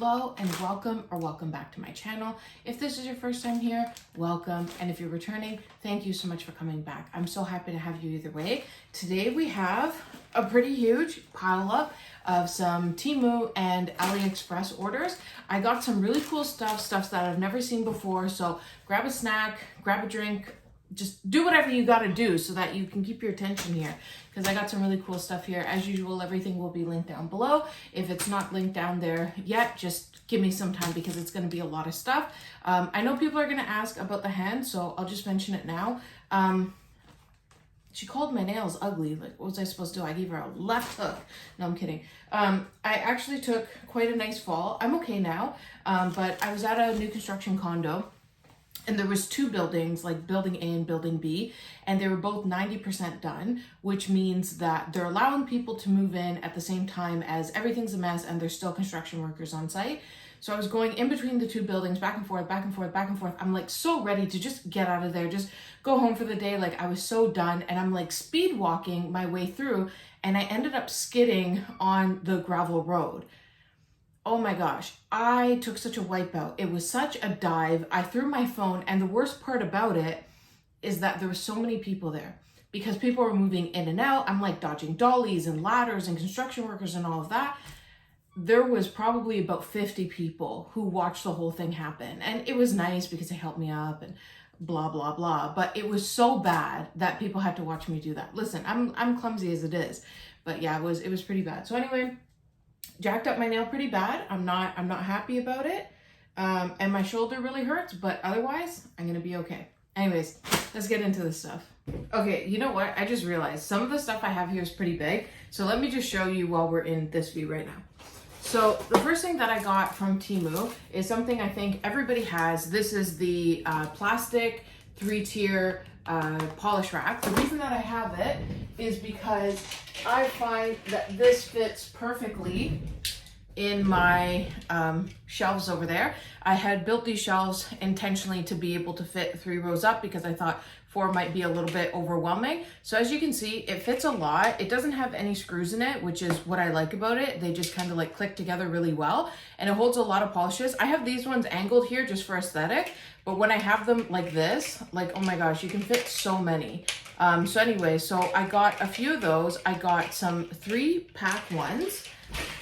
Hello and welcome or welcome back to my channel. If this is your first time here, welcome. And if you're returning, thank you so much for coming back. I'm so happy to have you either way. Today we have a pretty huge pile up of some Temu and AliExpress orders. I got some really cool stuff that I've never seen before. So grab a snack, grab a drink, just do whatever you got to do so that you can keep your attention here, because I got some really cool stuff here. As usual, everything will be linked down below. If it's not linked down there yet, just give me some time because it's going to be a lot of stuff. I know people are going to ask about the hand, so I'll just mention it now. She called my nails ugly. Like, what was I supposed to do? I gave her a left hook. No, I'm kidding. I actually took quite a nice fall. I'm okay now, but I was at a new construction condo. And there was two buildings, like building A and building B, and they were both 90% done, which means that they're allowing people to move in at the same time as everything's a mess and there's still construction workers on site. So I was going in between the two buildings, back and forth, back and forth, back and forth. I'm like so ready to just get out of there, just go home for the day. Like I was so done, and I'm like speed walking my way through, and I ended up skidding on the gravel road. Oh my gosh, I took such a wipeout. It was such a dive. I threw my phone, and the worst part about it is that there were so many people there because people were moving in and out. I'm like dodging dollies and ladders and construction workers and all of that. There was probably about 50 people who watched the whole thing happen. And it was nice because they helped me up and blah, blah, blah. But it was so bad that people had to watch me do that. Listen, I'm clumsy as it is. But yeah, it was pretty bad. So anyway, jacked up my nail pretty bad. I'm not happy about it. And my shoulder really hurts, but otherwise I'm gonna be okay. Anyways, let's get into this stuff. Okay, you know what? I just realized some of the stuff I have here is pretty big. So let me just show you while we're in this view right now. So the first thing that I got from Temu is something I think everybody has. This is the plastic 3-tier polish rack. The reason that I have it is because I find that this fits perfectly in my shelves over there. I had built these shelves intentionally to be able to fit 3 rows up because I thought 4 might be a little bit overwhelming. So as you can see, it fits a lot. It doesn't have any screws in it, which is what I like about it. They just kind of like click together really well, and it holds a lot of polishes. I have these ones angled here just for aesthetic, but when I have them like this, like, oh my gosh, you can fit so many. So anyway, so I got a few of those. I got some 3-pack ones.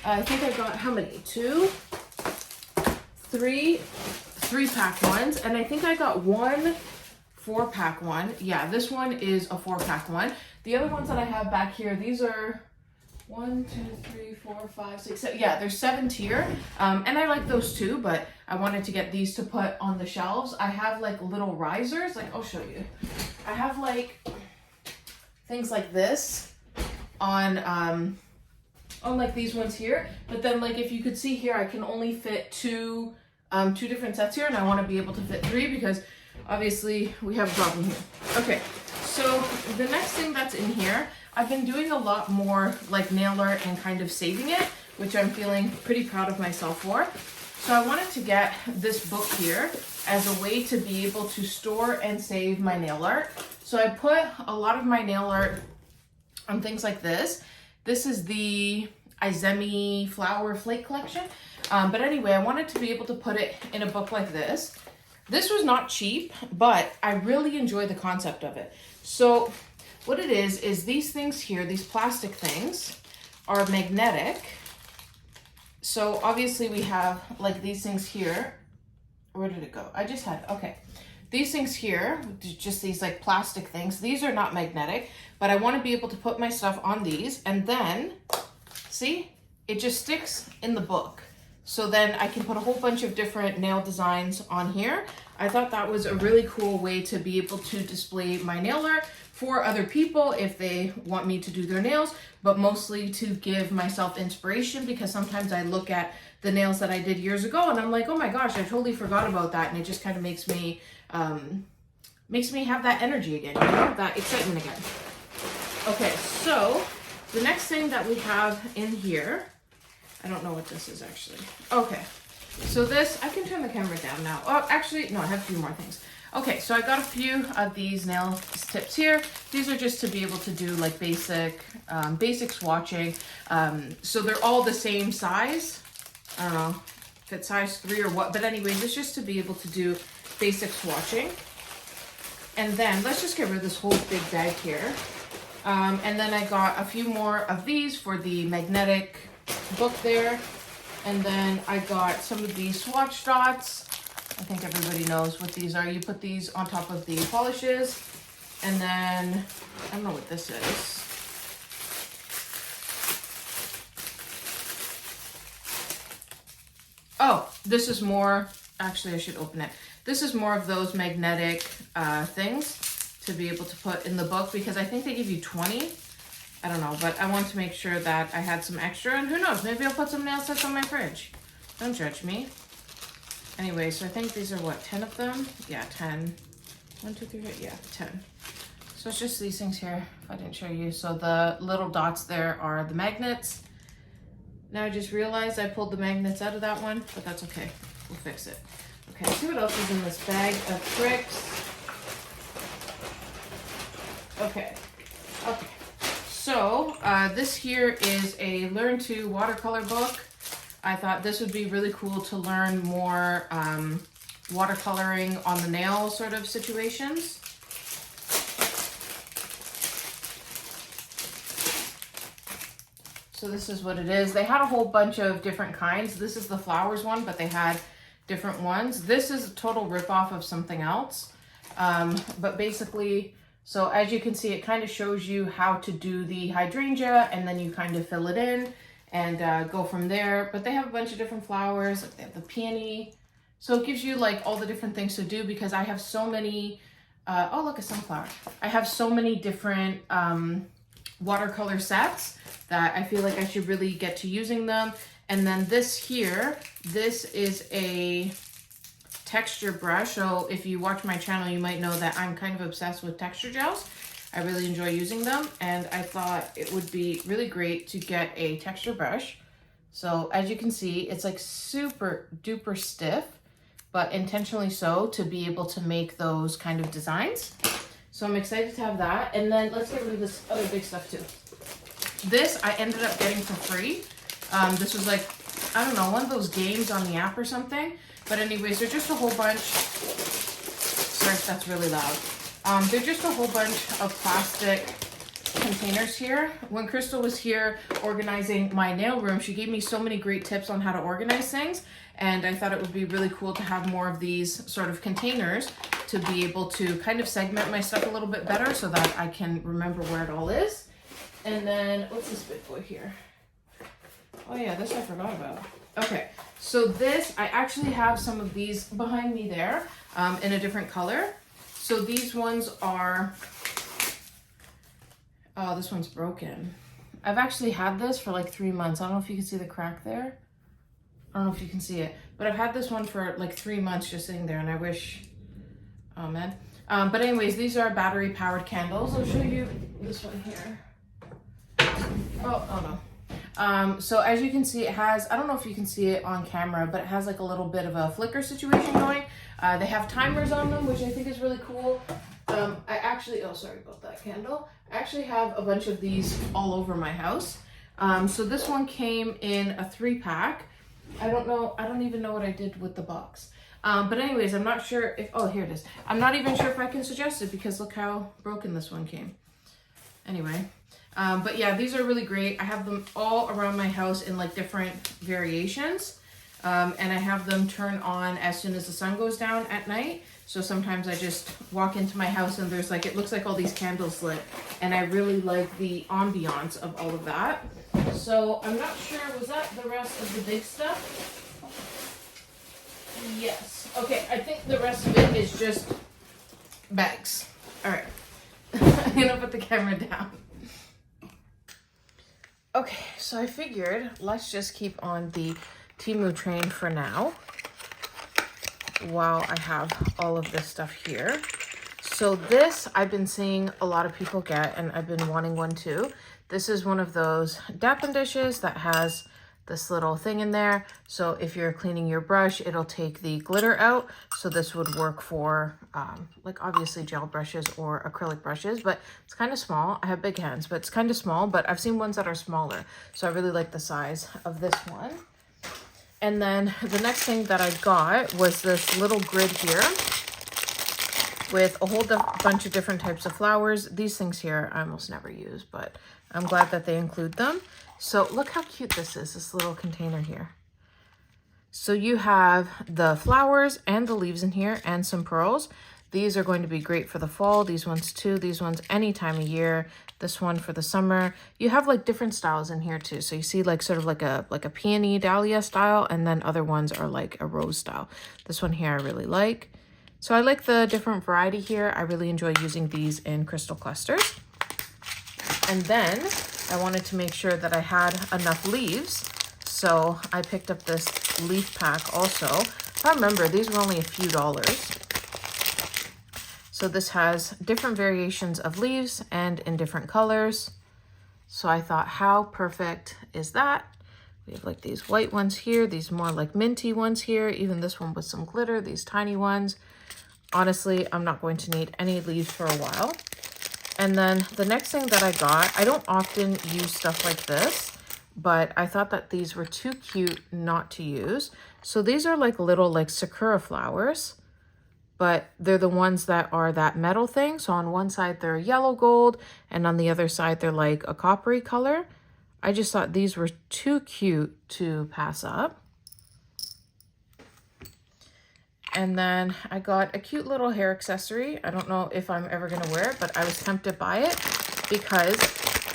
I think I got how many? 2, 3 3-pack ones, and I think I got 1 4-pack one. Yeah, this one is a 4-pack one. The other ones that I have back here, these are 1, 2, 3, 4, 5, 6, 7. Yeah, they're 7-tier, and I like those too, but I wanted to get these to put on the shelves. I have like little risers, like I'll show you. I have like things like this on like these ones here, but then like if you could see here, I can only fit two different sets here, and I want to be able to fit 3 because obviously we have a problem here. Okay, so the next thing that's in here, I've been doing a lot more like nail art and kind of saving it, which I'm feeling pretty proud of myself for. So I wanted to get this book here as a way to be able to store and save my nail art. So I put a lot of my nail art on things like this. This is the Izemi flower flake collection. But anyway, I wanted to be able to put it in a book like this. This was not cheap, but I really enjoy the concept of it. So what it is these things here, these plastic things, are magnetic. So obviously we have like these things here. Where did it go? I just had, okay. These things here, just these like plastic things, these are not magnetic, but I want to be able to put my stuff on these, and then, see, it just sticks in the book. So then I can put a whole bunch of different nail designs on here. I thought that was a really cool way to be able to display my nail art for other people if they want me to do their nails, but mostly to give myself inspiration, because sometimes I look at the nails that I did years ago and I'm like, oh my gosh, I totally forgot about that. And it just kind of makes me have that energy again, you know, that excitement again. Okay, so the next thing that we have in here, I don't know what this is actually. Okay, so this, I can turn the camera down now. Oh, actually, no, I have a few more things. Okay, so I got a few of these nail tips here. These are just to be able to do like basic swatching. So they're all the same size. I don't know. if it's size 3 or what. But anyways, it's just to be able to do basic swatching. And then let's just get rid of this whole big bag here. And then I got a few more of these for the magnetic book there. And then I got some of these swatch dots. I think everybody knows what these are. You put these on top of the polishes. And then, I don't know what this is. Oh, this is more, actually I should open it. This is more of those magnetic things to be able to put in the book, because I think they give you 20. I don't know, but I want to make sure that I had some extra, and who knows, maybe I'll put some nail sets on my fridge. Don't judge me. Anyway, so I think these are what, 10 of them? Yeah, 10. 1, 2, 3, yeah, 10. So it's just these things here, if I didn't show you. So the little dots there are the magnets. Now I just realized I pulled the magnets out of that one, but that's okay. We'll fix it. Okay, let's see what else is in this bag of tricks. Okay. So this here is a Learn to Watercolor book. I thought this would be really cool to learn more watercoloring on the nail sort of situations. So this is what it is. They had a whole bunch of different kinds. This is the flowers one, but they had different ones. This is a total ripoff of something else. But basically, so as you can see, it kind of shows you how to do the hydrangea, and then you kind of fill it in and go from there. But they have a bunch of different flowers. Like they have the peony. So it gives you like all the different things to do, because I have so many, oh look, a sunflower. I have so many different watercolor sets that I feel like I should really get to using them. And then this here, this is a texture brush. So if you watch my channel, you might know that I'm kind of obsessed with texture gels. I really enjoy using them, and I thought it would be really great to get a texture brush. So as you can see, it's like super duper stiff, but intentionally so, to be able to make those kind of designs. So I'm excited to have that. And then let's get rid of this other big stuff too. This I ended up getting for free. This was like, I don't know, one of those games on the app or something. But anyways, they're just a whole bunch. Sorry if that's really loud. They're just a whole bunch of plastic containers here. When Crystal was here organizing my nail room, she gave me so many great tips on how to organize things. And I thought it would be really cool to have more of these sort of containers to be able to kind of segment my stuff a little bit better, so that I can remember where it all is. And then, what's this big boy here? Oh yeah, this I forgot about. Okay, so this, I actually have some of these behind me there in a different color. So these ones are, oh, this one's broken. I've actually had this for like 3 months. I don't know if you can see the crack there. I don't know if you can see it, but I've had this one for like 3 months just sitting there, and I wish, oh man. But anyways, these are battery powered candles. I'll show you this one here. Oh no. So as you can see, it has, I don't know if you can see it on camera, but it has like a little bit of a flicker situation going. They have timers on them, which I think is really cool. I actually, oh, sorry about that candle. I actually have a bunch of these all over my house. So this one came in a 3-pack. I don't even know what I did with the box. But anyways, I'm not sure if, oh, here it is. I'm not even sure if I can suggest it, because look how broken this one came. Anyway. But yeah, these are really great. I have them all around my house in like different variations. And I have them turn on as soon as the sun goes down at night. So sometimes I just walk into my house and there's like, it looks like all these candles lit. And I really like the ambiance of all of that. So I'm not sure, was that the rest of the big stuff? Yes. Okay, I think the rest of it is just bags. All right. I'm gonna put the camera down. Okay, so I figured let's just keep on the Temu train for now while I have all of this stuff here. So this I've been seeing a lot of people get, and I've been wanting one too. This is one of those Dappen dishes that has this little thing in there. So if you're cleaning your brush, it'll take the glitter out. So this would work for like obviously gel brushes or acrylic brushes, but it's kind of small. I have big hands, but it's kind of small, but I've seen ones that are smaller. So I really like the size of this one. And then the next thing that I got was this little grid here with a whole bunch of different types of flowers. These things here I almost never use, but I'm glad that they include them. So look how cute this is, this little container here. So you have the flowers and the leaves in here and some pearls. These are going to be great for the fall. These ones too. These ones any time of year. This one for the summer. You have like different styles in here too. So you see like sort of like a peony dahlia style, and then other ones are like a rose style. This one here I really like. So I like the different variety here. I really enjoy using these in crystal clusters. And then I wanted to make sure that I had enough leaves. So I picked up this leaf pack also. If I remember, these were only a few dollars. So this has different variations of leaves and in different colors. So I thought, how perfect is that? We have like these white ones here, these more like minty ones here, even this one with some glitter, these tiny ones. Honestly, I'm not going to need any leaves for a while. And then the next thing that I got, I don't often use stuff like this, but I thought that these were too cute not to use. So these are like little like sakura flowers, but they're the ones that are that metal thing. So on one side they're yellow gold, and on the other side they're like a coppery color. I just thought these were too cute to pass up. And then I got a cute little hair accessory. I don't know if I'm ever gonna wear it, but I was tempted by it because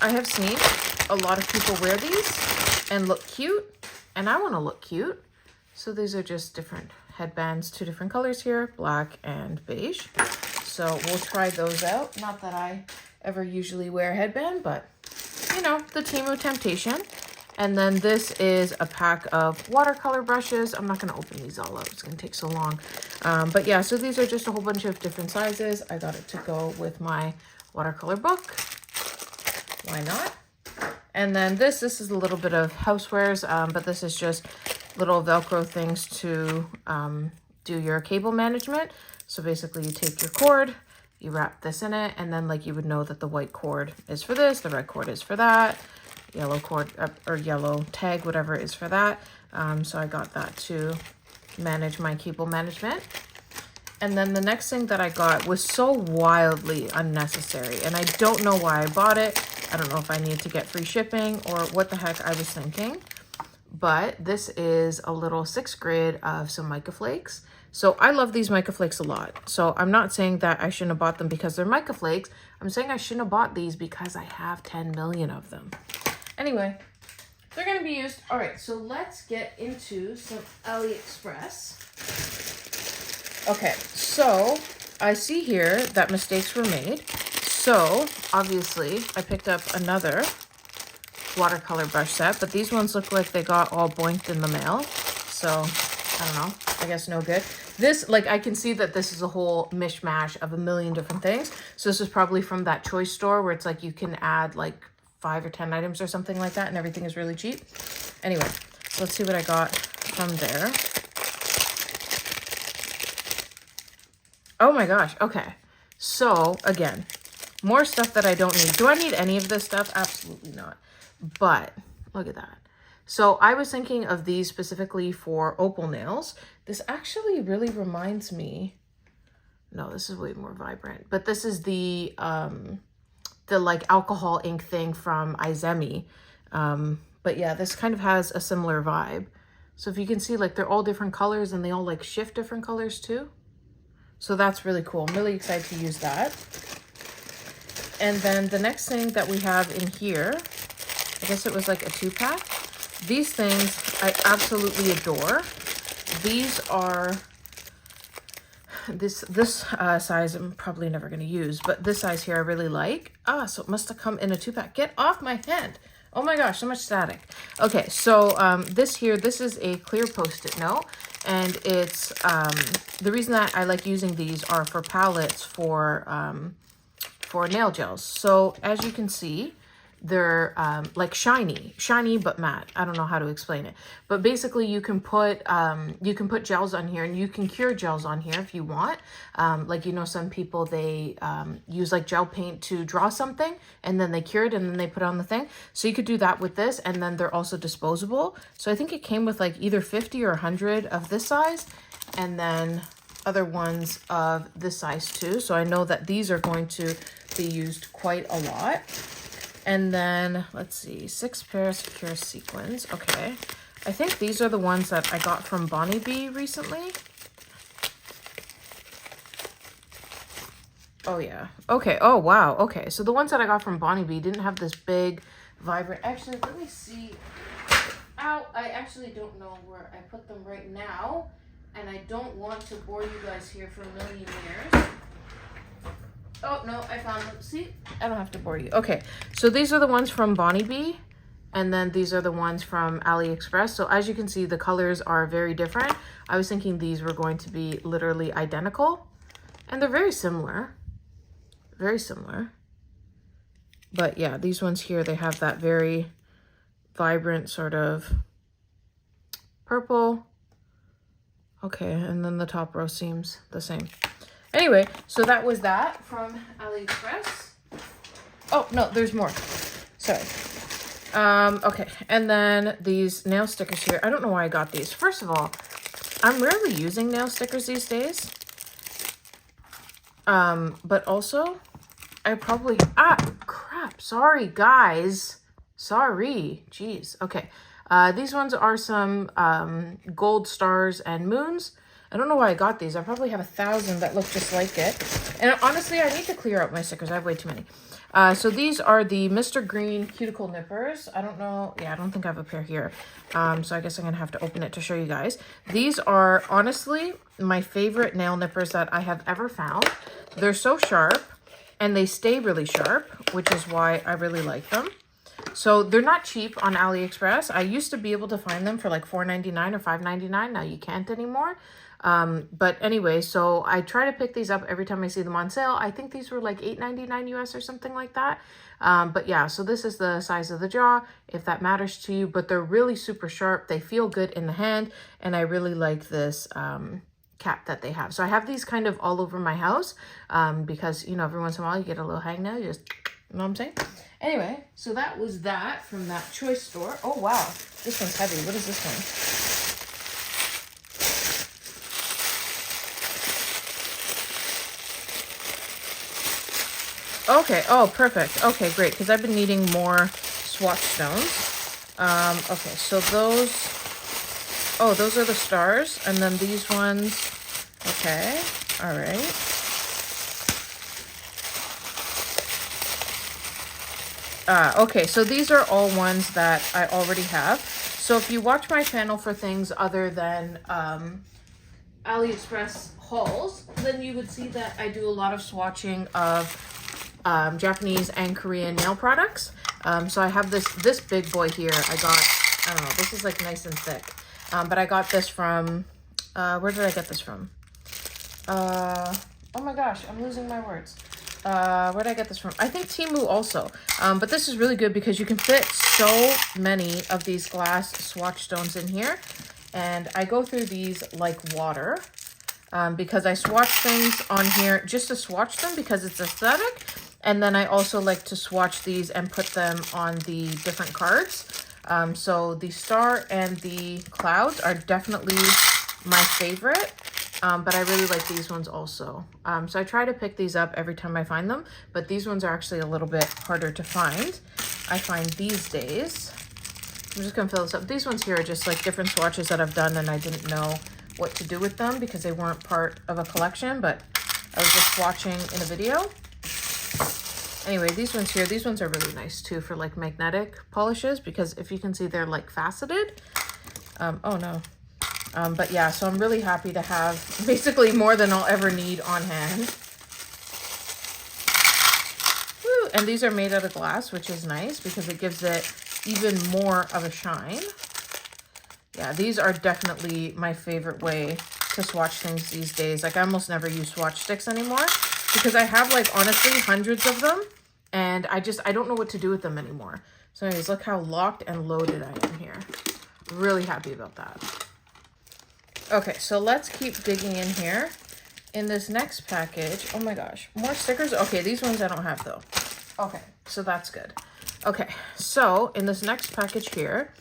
I have seen a lot of people wear these and look cute, and I wanna look cute. So these are just different headbands, two different colors here, black and beige. So we'll try those out. Not that I ever usually wear a headband, but you know, the Temu temptation. And then this is a pack of watercolor brushes. I'm not going to open these all up. It's going to take so long. But yeah, so these are just a whole bunch of different sizes. I got it to go with my watercolor book. Why not? And then this is a little bit of housewares, but this is just little Velcro things to do your cable management. So basically you take your cord, you wrap this in it, and then like you would know that the white cord is for this, the red cord is for that, yellow cord or yellow tag, whatever is for that. So I got that to manage my cable management. And then the next thing that I got was so wildly unnecessary, and I don't know why I bought it. I don't know if I need to get free shipping or what the heck I was thinking, but this is a little 6 grid of some mica flakes. So I love these mica flakes a lot. So I'm not saying that I shouldn't have bought them because they're mica flakes. I'm saying I shouldn't have bought these because I have 10 million of them. Anyway, they're going to be used. All right, so let's get into some AliExpress. Okay, so I see here that mistakes were made. So obviously I picked up another watercolor brush set, but these ones look like they got all boinked in the mail. So I don't know, I guess no good. This, like, I can see that this is a whole mishmash of a million different things. So this is probably from that choice store where it's like you can add like 5 or 10 items or something like that, and everything is really cheap. Anyway, let's see what I got from there. Oh my gosh, okay. So again, more stuff that I don't need. Do I need any of this stuff? Absolutely not. But look at that. So I was thinking of these specifically for opal nails. This actually really reminds me, no, this is way more vibrant, but this is the like alcohol ink thing from Izemi. But yeah, this kind of has a similar vibe. So if you can see, like, they're all different colors and they all like shift different colors too. So that's really cool. I'm really excited to use that. And then the next thing that we have in here, I guess it was like a 2-pack. These things I absolutely adore. These are this size I'm probably never going to use, but this size here I really like. So it must have come in a 2-pack. Get off my hand. Oh my gosh, so much static. Okay, so this is a clear Post-it note, and it's the reason that I like using these are for palettes for nail gels. So as you can see, they're like shiny but matte. I don't know how to explain it, but basically you can put gels on here, and you can cure gels on here if you want. Like, you know, some people, they use like gel paint to draw something, and then they cure it, and then they put it on the thing. So you could do that with this, and then they're also disposable. So I think it came with like either 50 or 100 of this size, and then other ones of this size too. So I know that these are going to be used quite a lot. And then let's see, 6 pairs of pure sequins. Okay, I think these are the ones that I got from Bonnie B recently. Oh yeah, okay. Oh wow, okay, so the ones that I got from Bonnie B didn't have this big vibrant. Actually, let me see. Ow, I actually don't know where I put them right now, and I don't want to bore you guys here for a million years. Oh, no, I found them. See, I don't have to bore you. Okay, so these are the ones from Bonnie B, and then these are the ones from AliExpress. So as you can see, the colors are very different. I was thinking these were going to be literally identical, and they're very similar. Very similar. But yeah, these ones here, they have that very vibrant sort of purple. Okay, and then the top row seems the same. Anyway, so that was that from AliExpress. Oh, no, there's more. Sorry. Okay, and then these nail stickers here. I don't know why I got these. First of all, I'm rarely using nail stickers these days. But also, I probably... Ah, crap. Sorry, guys. Sorry. Jeez. Okay. These ones are some gold stars and moons. I don't know why I got these. I probably have 1,000 that look just like it. And honestly, I need to clear out my stickers. I have way too many. So these are the Mr. Green cuticle nippers. I don't know. Yeah, I don't think I have a pair here. So I guess I'm going to have to open it to show you guys. These are honestly my favorite nail nippers that I have ever found. They're so sharp, and they stay really sharp, which is why I really like them. So they're not cheap on AliExpress. I used to be able to find them for like $4.99 or $5.99. Now you can't anymore. But anyway, so I try to pick these up every time I see them on sale. I think these were like $8.99 US or something like that. But yeah, so this is the size of the jaw, if that matters to you, but they're really super sharp. They feel good in the hand, and I really like this, cap that they have. So I have these kind of all over my house, because, you know, every once in a while you get a little hangnail, you just, you know what I'm saying? Anyway, so that was that from that choice store. Oh, wow. This one's heavy. What is this one? Okay, oh, perfect. Okay, great, because I've been needing more Swatch stones. Okay, so those are the stars, and then these ones, okay, all right. Okay, so these are all ones that I already have. So if you watch my channel for things other than AliExpress hauls, then you would see that I do a lot of swatching of Japanese and Korean nail products. So I have this big boy here. I don't know, this is like nice and thick. But I got this from, where did I get this from? Oh my gosh, I'm losing my words. Where did I get this from? I think Temu also. But this is really good because you can fit so many of these glass swatch stones in here. And I go through these like water. Because I swatch things on here just to swatch them because it's aesthetic. And then I also like to swatch these and put them on the different cards. So the star and the clouds are definitely my favorite. But I really like these ones also. So I try to pick these up every time I find them. But these ones are actually a little bit harder to find, I find these days. I'm just going to fill this up. These ones here are just like different swatches that I've done and I didn't know what to do with them because they weren't part of a collection, but I was just swatching in a video. Anyway, these ones here, these ones are really nice too for like magnetic polishes because if you can see, they're like faceted. Oh no. But yeah, so I'm really happy to have basically more than I'll ever need on hand. Woo! And these are made out of glass, which is nice because it gives it even more of a shine. Yeah, these are definitely my favorite way to swatch things these days. Like I almost never use swatch sticks anymore because I have like honestly hundreds of them And I don't know what to do with them anymore. So anyways, look how locked and loaded I am here. Really happy about that. Okay, so let's keep digging in here. In this next package, oh my gosh, more stickers. Okay, these ones I don't have though. Okay, so that's good. Okay, so in this next package here,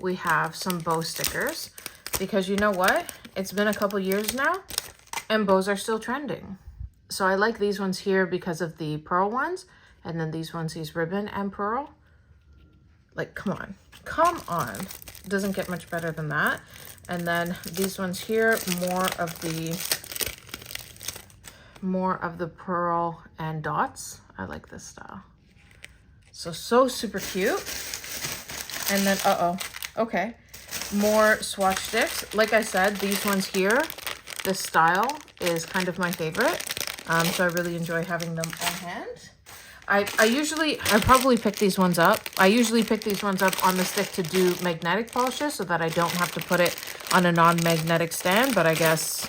we have some bow stickers, because you know what? It's been a couple years now and bows are still trending. So I like these ones here because of the pearl ones, and then these ones, these ribbon and pearl. Like, come on, come on. Doesn't get much better than that. And then these ones here, more of the pearl and dots. I like this style. So super cute. And then, okay. More swatch sticks. Like I said, these ones here, this style is kind of my favorite. So I really enjoy having them on hand. I probably pick these ones up. I usually pick these ones up on the stick to do magnetic polishes so that I don't have to put it on a non-magnetic stand, but I guess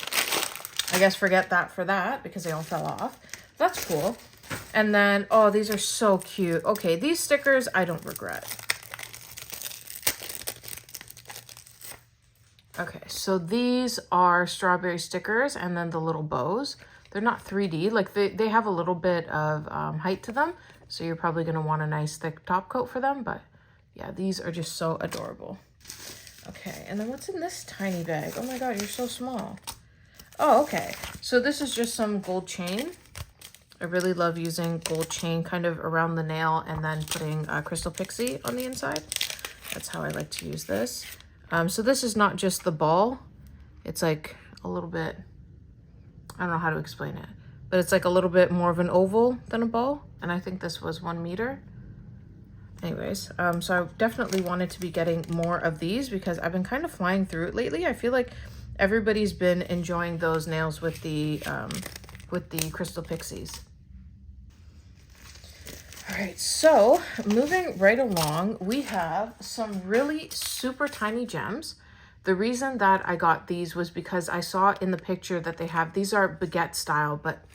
forget that for that because they all fell off. That's cool. And then, oh, these are so cute. Okay, these stickers I don't regret. Okay, so these are strawberry stickers and then the little bows. They're not 3D, like they have a little bit of height to them. So you're probably gonna want a nice thick top coat for them, but yeah, these are just so adorable. Okay, and then what's in this tiny bag? Oh my God, you're so small. Oh, okay. So this is just some gold chain. I really love using gold chain kind of around the nail and then putting crystal pixie on the inside. That's how I like to use this. So this is not just the ball. It's like a little bit, I don't know how to explain it, but it's like a little bit more of an oval than a ball. And I think this was 1 meter. Anyways, so I definitely wanted to be getting more of these because I've been kind of flying through it lately. I feel like everybody's been enjoying those nails with the crystal pixies. All right, so moving right along, we have some really super tiny gems. The reason that I got these was because I saw in the picture that they have, these are baguette style, but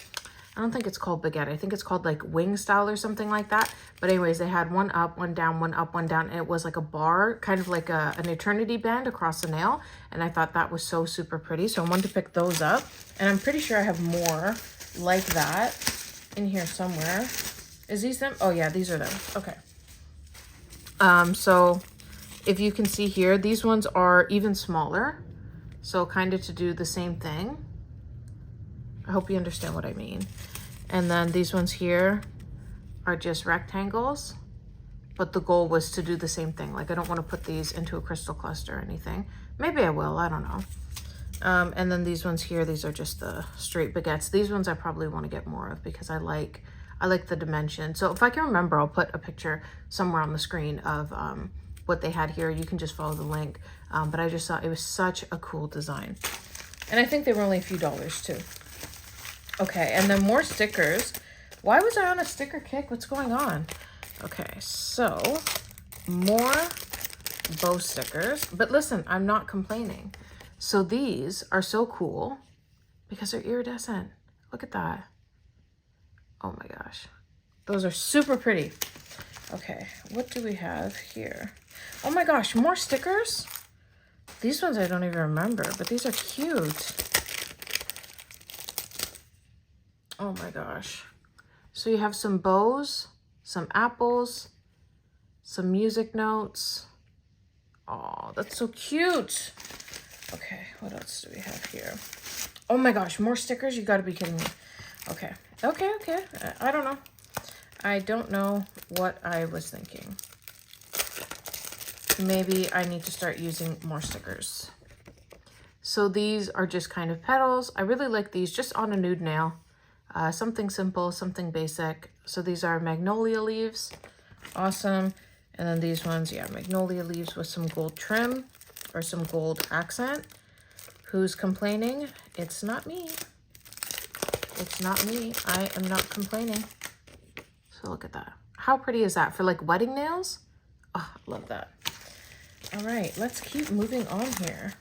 I don't think it's called baguette. I think it's called like wing style or something like that. But anyways, they had one up, one down, one up, one down, and it was like a bar, kind of like an eternity band across the nail. And I thought that was so super pretty. So I wanted to pick those up. And I'm pretty sure I have more like that in here somewhere. Is these them? Oh yeah, these are them. Okay. So if you can see here, these ones are even smaller. So kind of to do the same thing. I hope you understand what I mean. And then these ones here are just rectangles, but the goal was to do the same thing. Like I don't want to put these into a crystal cluster or anything. Maybe I will, I don't know. And then these ones here, these are just the straight baguettes. These ones I probably want to get more of because I like the dimension. So if I can remember, I'll put a picture somewhere on the screen of what they had here. You can just follow the link. But I just thought it was such a cool design. And I think they were only a few dollars too. Okay, and then more stickers. Why was I on a sticker kick? What's going on? Okay, so more bow stickers. But listen, I'm not complaining. So these are so cool because they're iridescent. Look at that. Oh my gosh. Those are super pretty. Okay, what do we have here? Oh my gosh, more stickers? These ones I don't even remember, but these are cute. Oh my gosh. So you have some bows, some apples, some music notes. Oh, that's so cute. Okay, what else do we have here? Oh my gosh, more stickers? You gotta be kidding me. Okay, okay. I don't know. I don't know what I was thinking. Maybe I need to start using more stickers. So these are just kind of petals. I really like these just on a nude nail. Something simple, something basic. So these are magnolia leaves. Awesome. And then these ones, yeah, magnolia leaves with some gold trim or some gold accent. Who's complaining? It's not me. It's not me. I am not complaining. So look at that. How pretty is that for like wedding nails? Oh, love that. All right, let's keep moving on here.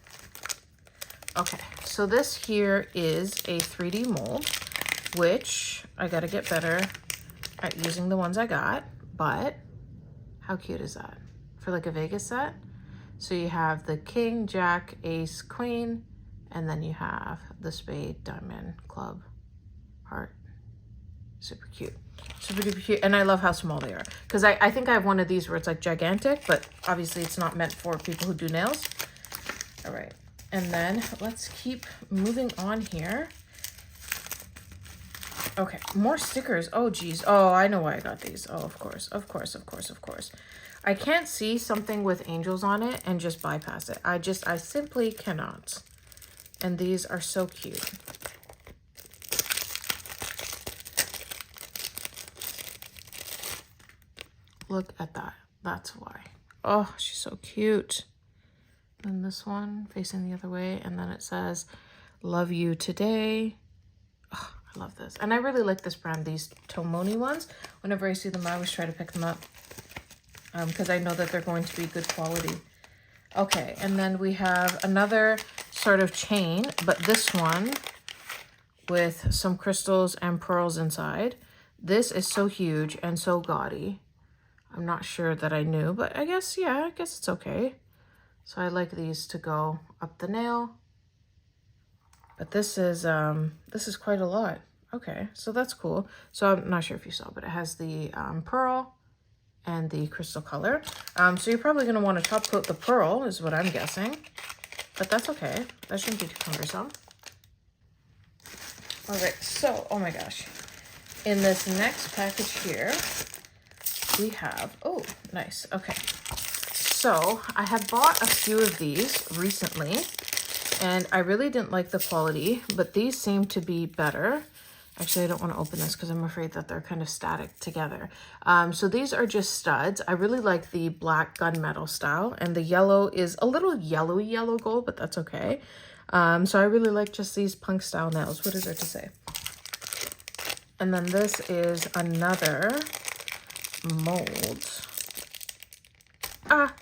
Okay, so this here is a 3D mold, which I gotta get better using the ones I got, but how cute is that? For like a Vegas set. So you have the king, jack, ace, queen, and then you have the spade, diamond, club, heart. Super cute. Super duper cute. And I love how small they are. Because I think I have one of these where it's like gigantic, but obviously it's not meant for people who do nails. All right. And then let's keep moving on here. Okay, more stickers. Oh, geez. Oh, I know why I got these. Oh, of course, of course, of course, of course. I can't see something with angels on it and just bypass it. I simply cannot. And these are so cute. Look at that. That's why. Oh, she's so cute. And this one facing the other way. And then it says, love you today. Oh, I love this. And I really like this brand, these Temu ones. Whenever I see them, I always try to pick them up. Because I know that they're going to be good quality. Okay, and then we have another sort of chain, but this one with some crystals and pearls inside. This is so huge and so gaudy. I'm not sure that I knew, but I guess, yeah, I guess it's okay. So I like these to go up the nail. But this is quite a lot. Okay, so that's cool. So I'm not sure if you saw, but it has the pearl and the crystal color. So you're probably gonna want to top coat the pearl is what I'm guessing, but that's okay. That shouldn't be too cumbersome. All right, so, oh my gosh. In this next package here, we have, oh, nice, okay. So I had bought a few of these recently and I really didn't like the quality, but these seem to be better. Actually, I don't want to open this because I'm afraid that they're kind of static together. So these are just studs. I really like the black gunmetal style, and the yellow is a little yellow gold, but that's okay. So I really like just these punk style nails. What is there to say? And then this is another mold. Ah!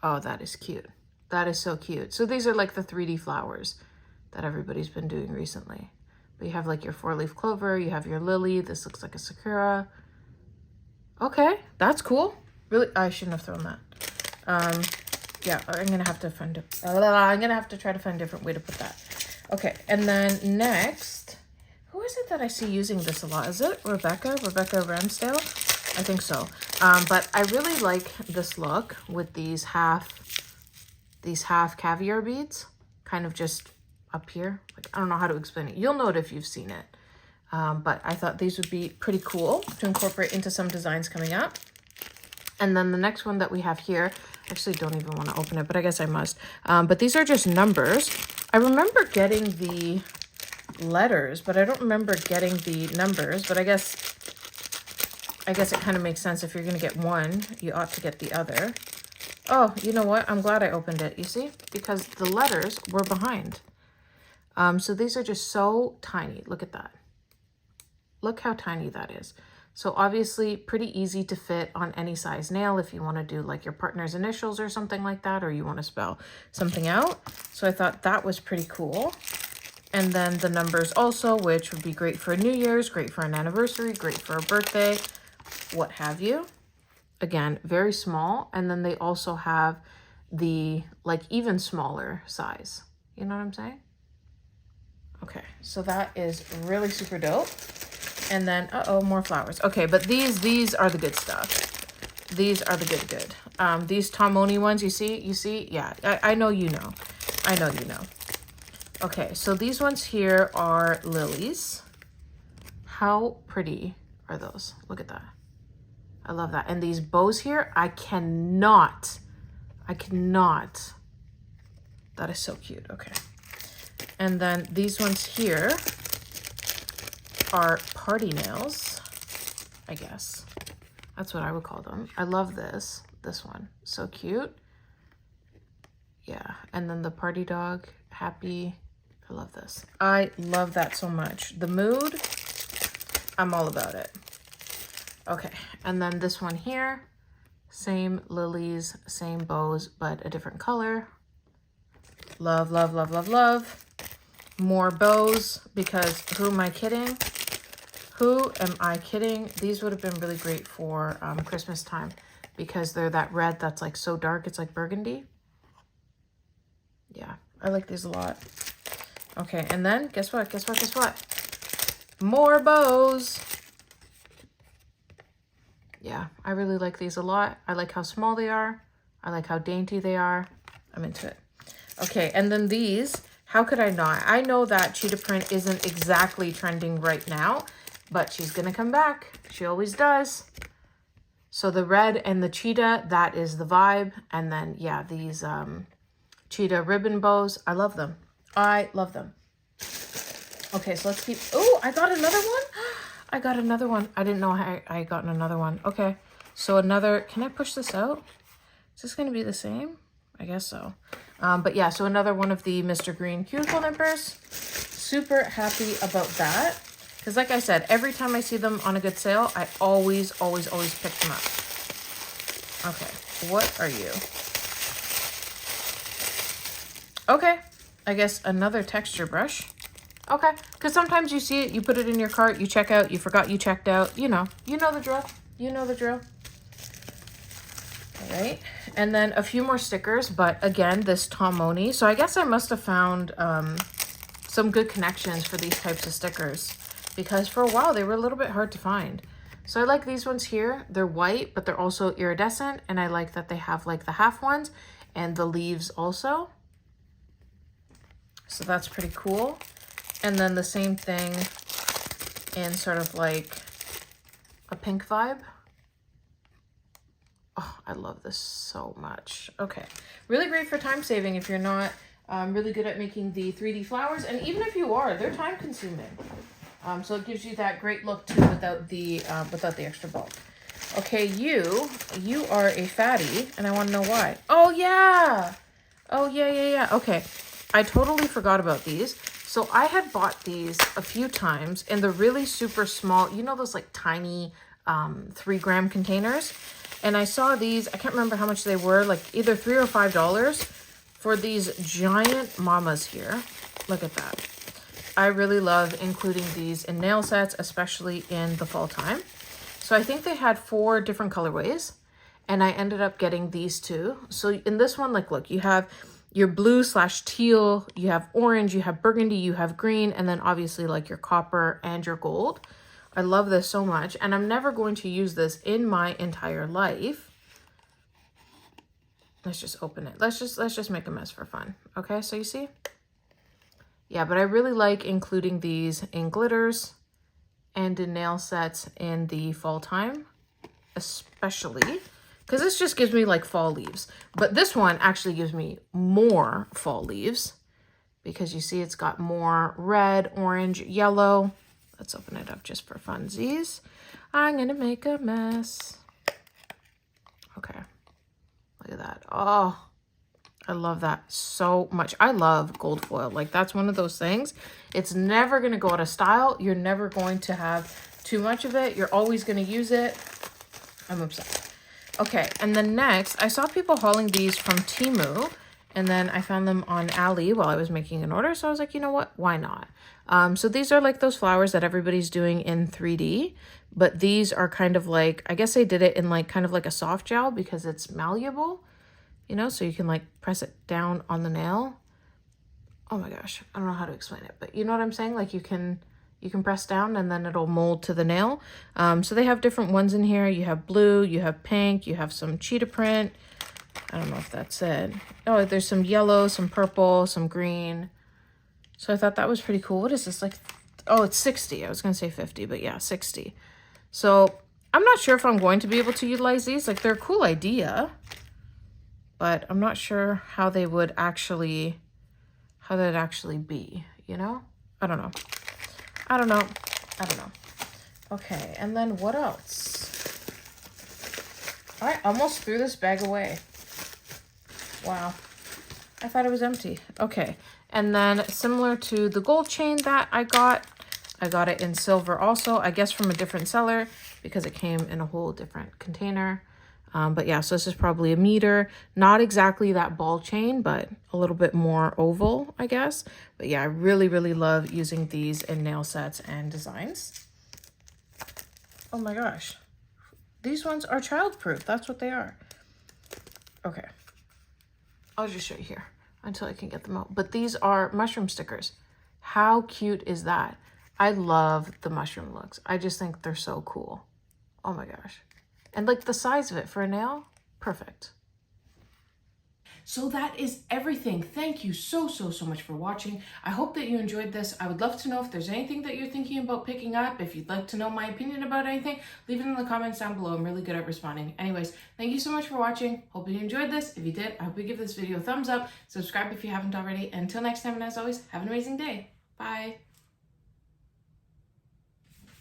Oh, that is cute. That is so cute. So these are like the 3D flowers that everybody's been doing recently. But you have like your 4-leaf clover, you have your lily. This looks like a sakura. Okay, that's cool. Really, I shouldn't have thrown that. Yeah, I'm gonna have to find it. I'm gonna have to try to find a different way to put that. Okay, and then next, who is it that I see using this a lot? Is it Rebecca Ramsdale? I think so. But I really like this look with these half caviar beads, kind of just up here. Like, I don't know how to explain it. You'll know it if you've seen it. But I thought these would be pretty cool to incorporate into some designs coming up. And then the next one that we have here, I actually don't even want to open it, but I guess I must. But these are just numbers. I remember getting the letters, but I don't remember getting the numbers. But I guess it kind of makes sense. If you're going to get one, you ought to get the other. Oh, you know what? I'm glad I opened it, you see? Because the letters were behind. So these are just so tiny. Look at that. Look how tiny that is. So obviously pretty easy to fit on any size nail if you want to do like your partner's initials or something like that, or you want to spell something out. So I thought that was pretty cool. And then the numbers also, which would be great for New Year's, great for an anniversary, great for a birthday, what have you. Again, very small. And then they also have the like even smaller size. You know what I'm saying? Okay, so that is really super dope. And then, uh-oh, more flowers. Okay, but these are the good stuff. These are the good. These Tomoni ones, you see? Yeah, I know you know. I know you know. Okay, so these ones here are lilies. How pretty are those? Look at that. I love that. And these bows here, I cannot. That is so cute. Okay. And then these ones here are party nails, I guess. That's what I would call them. I love this one. So cute. Yeah. And then the party dog, happy. I love this. I love that so much. The mood, I'm all about it. Okay. And then this one here, same lilies, same bows, but a different color. Love, love, love, love, love. More bows, because who am I kidding? Who am I kidding? These would have been really great for Christmas time because they're that red that's like so dark. It's like burgundy. Yeah, I like these a lot. Okay, and then guess what? Guess what? Guess what? More bows. Yeah, I really like these a lot. I like how small they are. I like how dainty they are. I'm into it. Okay, and then these, how could I not? I know that cheetah print isn't exactly trending right now, but she's gonna come back. She always does. So the red and the cheetah, that is the vibe. And then, yeah, these cheetah ribbon bows, I love them. I love them. Okay, so let's keep, oh, I got another one. I got another one. I didn't know I got another one. Okay, so another, can I push this out? Is this gonna be the same? I guess so. But yeah, so another one of the Mr. Green cuticle nippers. Super happy about that. Because like I said, every time I see them on a good sale, I always, always, always pick them up. Okay, what are you? Okay, I guess another texture brush. Okay, because sometimes you see it, you put it in your cart, you check out, you forgot you checked out. You know the drill. You know the drill. All right, and then a few more stickers, but again, this Temu. So I guess I must have found some good connections for these types of stickers because for a while they were a little bit hard to find. So I like these ones here. They're white, but they're also iridescent, and I like that they have like the half ones and the leaves also. So that's pretty cool. And then the same thing in sort of like a pink vibe. Oh, I love this so much. Okay, really great for time saving if you're not really good at making the 3D flowers. And even if you are, they're time consuming. So it gives you that great look too without the extra bulk. Okay, you are a fatty, and I want to know why. Oh yeah. Oh yeah. Okay, I totally forgot about these. So I had bought these a few times in the really super small, you know, those like tiny 3-gram containers. And I saw these, I can't remember how much they were, like either $3 or $5 for these giant mamas here. Look at that. I really love including these in nail sets, especially in the fall time. So I think they had 4 different colorways, and I ended up getting these 2. So in this one, like, look, you have your blue/teal, you have orange, you have burgundy, you have green, and then obviously like your copper and your gold. I love this so much, and I'm never going to use this in my entire life. Let's just open it. Let's just make a mess for fun. Okay, so you see? Yeah, but I really like including these in glitters and in nail sets in the fall time, especially because this just gives me like fall leaves. But this one actually gives me more fall leaves because you see it's got more red, orange, yellow. Let's open it up just for funsies. I'm gonna make a mess. Okay, look at that. Oh, I love that so much. I love gold foil. Like, that's one of those things. It's never gonna go out of style. You're never going to have too much of it. You're always gonna use it. I'm obsessed. Okay, and then next, I saw people hauling these from Temu, and then I found them on Ali while I was making an order, so I was like, you know what, why not? So these are like those flowers that everybody's doing in 3D, but these are kind of like, I guess they did it in like kind of like a soft gel because it's malleable, you know, so you can like press it down on the nail. Oh my gosh, I don't know how to explain it, but you know what I'm saying? Like you can press down and then it'll mold to the nail. So they have different ones in here. You have blue, you have pink, you have some cheetah print. I don't know if that's it. Oh, there's some yellow, some purple, some green. So I thought that was pretty cool. What is this? Like, oh, it's 60. I was going to say 50, but yeah, 60. So I'm not sure if I'm going to be able to utilize these. Like, they're a cool idea, but I'm not sure how they would actually, how that'd actually be, you know? I don't know. Okay, and then what else? I almost threw this bag away. Wow. I thought it was empty. Okay, and then similar to the gold chain that I got it in silver also, I guess from a different seller because it came in a whole different container. But yeah, so this is probably 1 meter. Not exactly that ball chain, but a little bit more oval, I guess. But yeah, I really, really love using these in nail sets and designs. Oh my gosh. These ones are childproof. That's what they are. Okay. I'll just show you here until I can get them out. But these are mushroom stickers. How cute is that? I love the mushroom looks. I just think they're so cool. Oh my gosh. And like the size of it for a nail, perfect. So that is everything. Thank you so much for watching. I hope that you enjoyed this. I would love to know if there's anything that you're thinking about picking up. If you'd like to know my opinion about anything, leave it in the comments down below. I'm really good at responding. Anyways, thank you so much for watching. Hope you enjoyed this. If you did, I hope you give this video a thumbs up. Subscribe if you haven't already. And until next time, and as always, have an amazing day. Bye.